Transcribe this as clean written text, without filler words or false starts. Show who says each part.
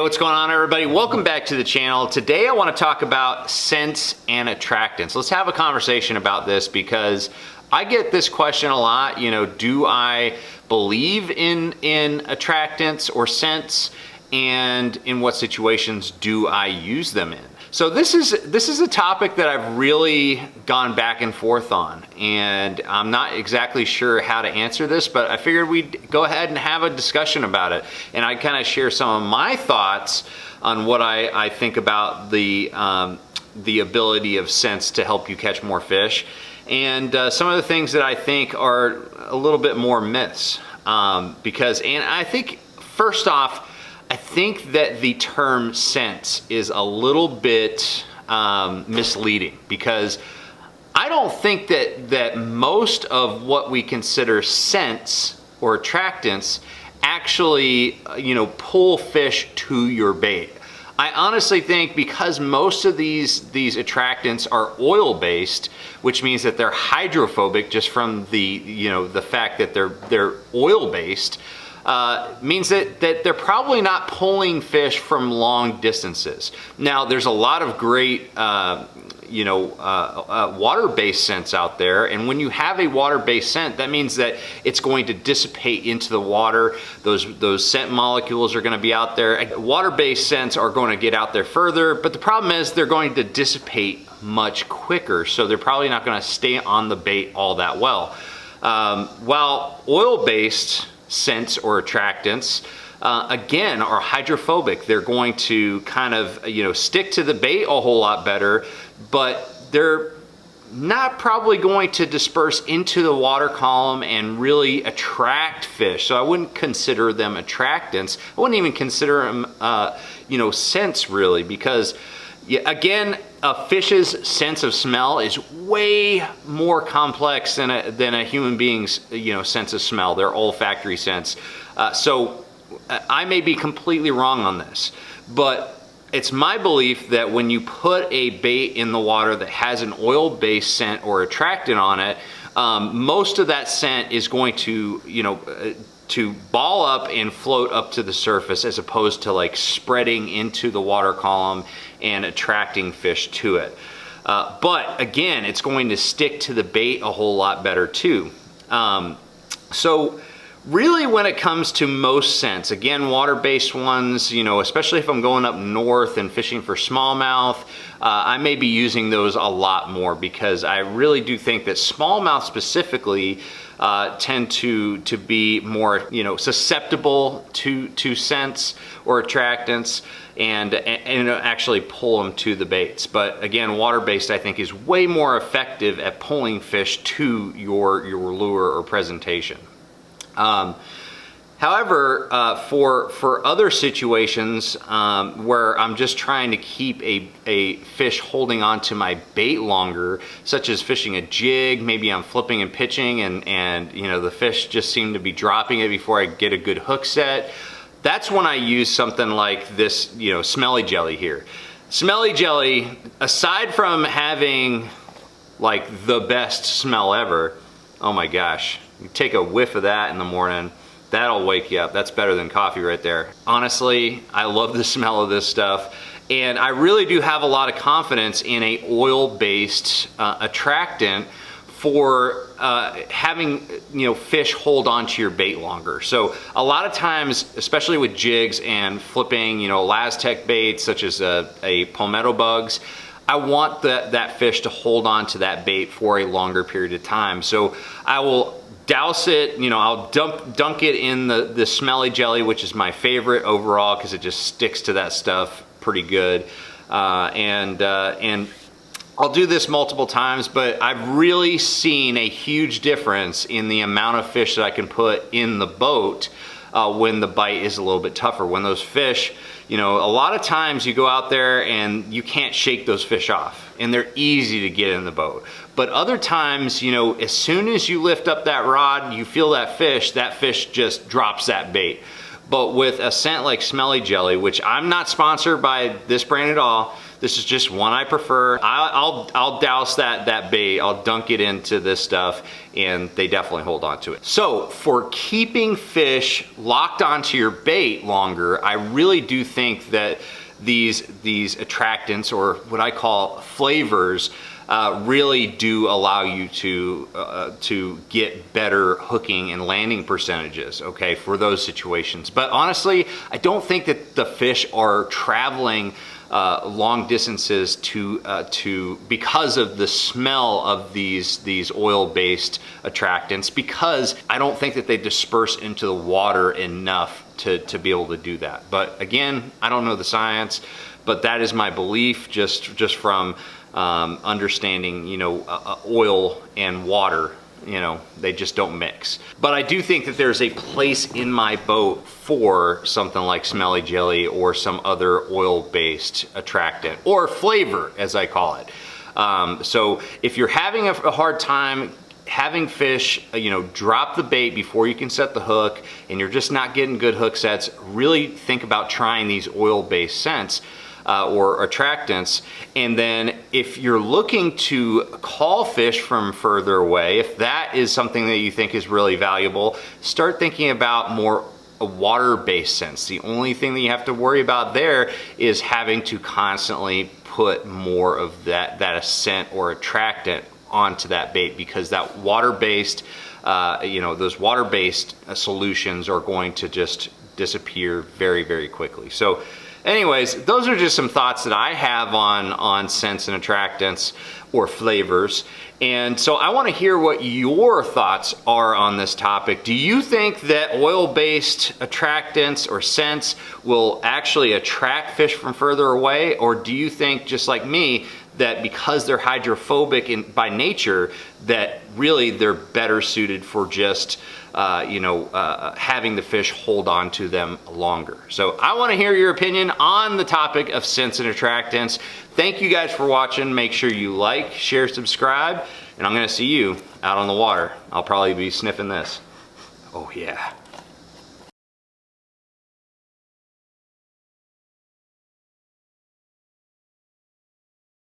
Speaker 1: what's going on, everybody? Welcome back to the channel. Today I want to talk about scents and attractants. Let's have a conversation about this because I get this question a lot. You know, do I believe in attractants or scents, and in what situations do I use them in? So this is a topic that I've really gone back and forth on, and I'm not exactly sure how to answer this, but I figured we'd go ahead and have a discussion about it, and I'd kind of share some of my thoughts on what I think about the ability of scents to help you catch more fish, and some of the things that I think are a little bit more myths, and I think first off, I think that the term scents is a little bit misleading, because I don't think that most of what we consider scents or attractants actually, pull fish to your bait. I honestly think because most of these attractants are oil-based, which means that they're hydrophobic just from the fact that they're oil-based, means that they're probably not pulling fish from long distances. Now, there's a lot of great, water-based scents out there, and when you have a water-based scent, that means that it's going to dissipate into the water. Those scent molecules are going to be out there. Water-based scents are going to get out there further, but the problem is they're going to dissipate much quicker, so they're probably not going to stay on the bait all that well. While oil-based scents or attractants again are hydrophobic. They're going to kind of stick to the bait a whole lot better, but they're not probably going to disperse into the water column and really attract fish. So I wouldn't consider them attractants. I wouldn't even consider them scents, really, because again, a fish's sense of smell is way more complex than a human being's sense of smell, their olfactory sense. So I may be completely wrong on this, but it's my belief that when you put a bait in the water that has an oil-based scent or attractant on it, most of that scent is going to to ball up and float up to the surface, as opposed to like spreading into the water column and attracting fish to it. But again, it's going to stick to the bait a whole lot better too. So really, when it comes to most scents, again, water-based ones, especially if I'm going up north and fishing for smallmouth, I may be using those a lot more, because I really do think that smallmouth specifically tend to be more susceptible to scents or attractants, and actually pull them to the baits. But again, water-based I think is way more effective at pulling fish to your lure or presentation. However, for other situations where I'm just trying to keep a fish holding on to my bait longer, such as fishing a jig, maybe I'm flipping and pitching and the fish just seem to be dropping it before I get a good hook set, that's when I use something like this, smelly jelly here. Smelly jelly, aside from having like the best smell ever, oh my gosh, you take a whiff of that in the morning, that'll wake you up. That's better than coffee right there. Honestly, I love the smell of this stuff, and I really do have a lot of confidence in a oil-based attractant for having fish hold on to your bait longer. So a lot of times, especially with jigs and flipping Laz-Tech baits such as a palmetto bugs, I want that fish to hold on to that bait for a longer period of time. So I will douse it, I'll dunk it in the smelly jelly, which is my favorite overall because it just sticks to that stuff pretty good. And I'll do this multiple times, but I've really seen a huge difference in the amount of fish that I can put in the boat when the bite is a little bit tougher. When those fish, a lot of times you go out there and you can't shake those fish off, and they're easy to get in the boat. But other times, as soon as you lift up that rod, you feel that fish just drops that bait. But with a scent like Smelly Jelly, which I'm not sponsored by this brand at all, this is just one I prefer. I'll douse that bait, I'll dunk it into this stuff, and they definitely hold on to it. So for keeping fish locked onto your bait longer, I really do think that these attractants, or what I call flavors, really do allow you to get better hooking and landing percentages, okay, for those situations. But honestly, I don't think that the fish are traveling long distances because of the smell of these oil-based attractants, because I don't think that they disperse into the water enough to be able to do that. But again, I don't know the science, but that is my belief just from understanding, you know, oil and water, you know, they just don't mix. But I do think that there's a place in my boat for something like Smelly Jelly or some other oil-based attractant, or flavor as I call it. So if you're having a hard time having fish, you know, drop the bait before you can set the hook, and you're just not getting good hook sets, really think about trying these oil-based scents or attractants. And then if you're looking to call fish from further away, if that is something that you think is really valuable, start thinking about more water-based scents. The only thing that you have to worry about there is having to constantly put more of that scent or attractant onto that bait, because that water-based, you know, those water-based solutions are going to just disappear very, very quickly. So anyways, those are just some thoughts that I have on scents and attractants or flavors. And so I want to hear what your thoughts are on this topic. Do you think that oil-based attractants or scents will actually attract fish from further away? Or do you think, just like me, that because they're hydrophobic by nature, that really they're better suited for just having the fish hold on to them longer? So I want to hear your opinion on the topic of scents and attractants. Thank you guys for watching. Make sure you like, share, subscribe, and I'm going to see you out on the water. I'll probably be sniffing this. Oh yeah.